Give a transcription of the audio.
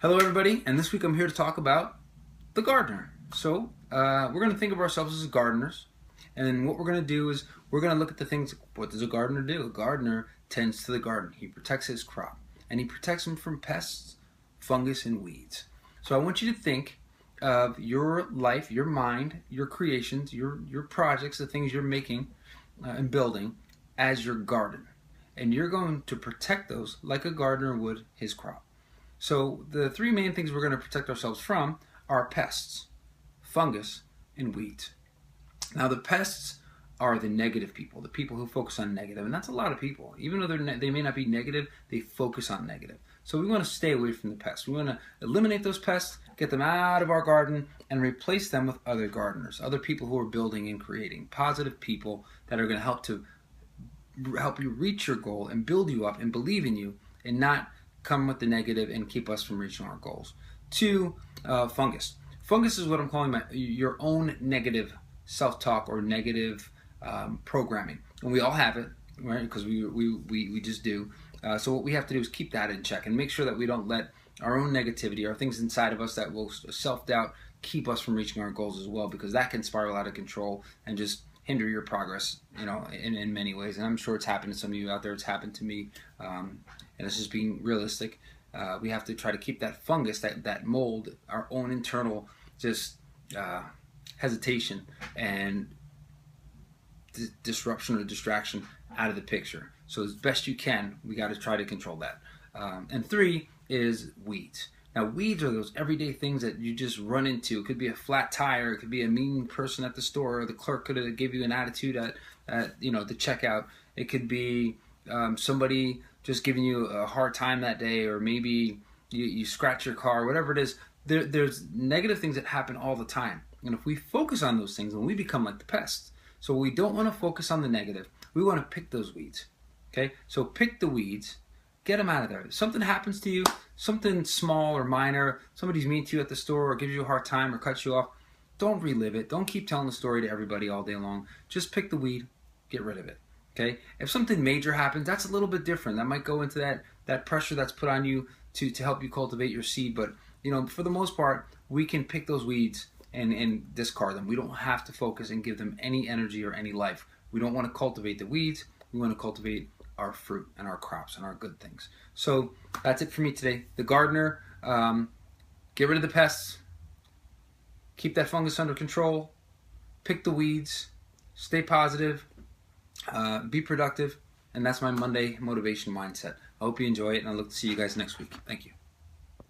Hello everybody, and this week I'm here to talk about the gardener. So we're going to think of ourselves as gardeners, and what we're going to do is we're going to look at the things. What does a gardener do? A gardener tends to the garden. He protects his crop, and he protects them from pests, fungus, and weeds. So I want you to think of your life, your mind, your creations, your projects, the things you're making and building as your garden. And you're going to protect those like a gardener would his crop. So the three main things we're going to protect ourselves from are pests, fungus, and weeds. Now the pests are the negative people, the people who focus on negative, and that's a lot of people. Even though they may not be negative, they focus on negative. So we want to stay away from the pests. We want to eliminate those pests, get them out of our garden, and replace them with other gardeners, other people who are building and creating, positive people that are going to help you reach your goal and build you up and believe in you, and not come with the negative and keep us from reaching our goals. Two, fungus. Fungus is what I'm calling your own negative self-talk or negative programming, and we all have it, right? Because we just do. So what we have to do is keep that in check and make sure that we don't let our own negativity or things inside of us that will self-doubt keep us from reaching our goals as well, because that can spiral out of control and just hinder your progress, in many ways. And I'm sure it's happened to some of you out there. It's happened to me, and it's just being realistic. We have to try to keep that fungus, that mold, our own internal hesitation and disruption or distraction out of the picture. So as best you can, we got to try to control that. And three is weeds. Now, weeds are those everyday things that you just run into. It could be a flat tire. It could be a mean person at the store. Or the clerk could give you an attitude at the checkout. It could be somebody just giving you a hard time that day, or maybe you scratch your car, whatever it is. There's negative things that happen all the time. And if we focus on those things, then we become like the pests. So we don't want to focus on the negative. We want to pick those weeds. Okay? So pick the weeds. Get them out of there. If something happens to you, something small or minor, somebody's mean to you at the store or gives you a hard time or cuts you off, don't relive it. Don't keep telling the story to everybody all day long. Just pick the weed, get rid of it. Okay? If something major happens, that's a little bit different. That might go into that pressure that's put on you to help you cultivate your seed. But for the most part, we can pick those weeds and discard them. We don't have to focus and give them any energy or any life. We don't want to cultivate the weeds. We want to cultivate our fruit and our crops and our good things. So that's it for me today. The gardener, get rid of the pests, keep that fungus under control, pick the weeds, stay positive, be productive, and that's my Monday motivation mindset. I hope you enjoy it, and I look to see you guys next week. Thank you.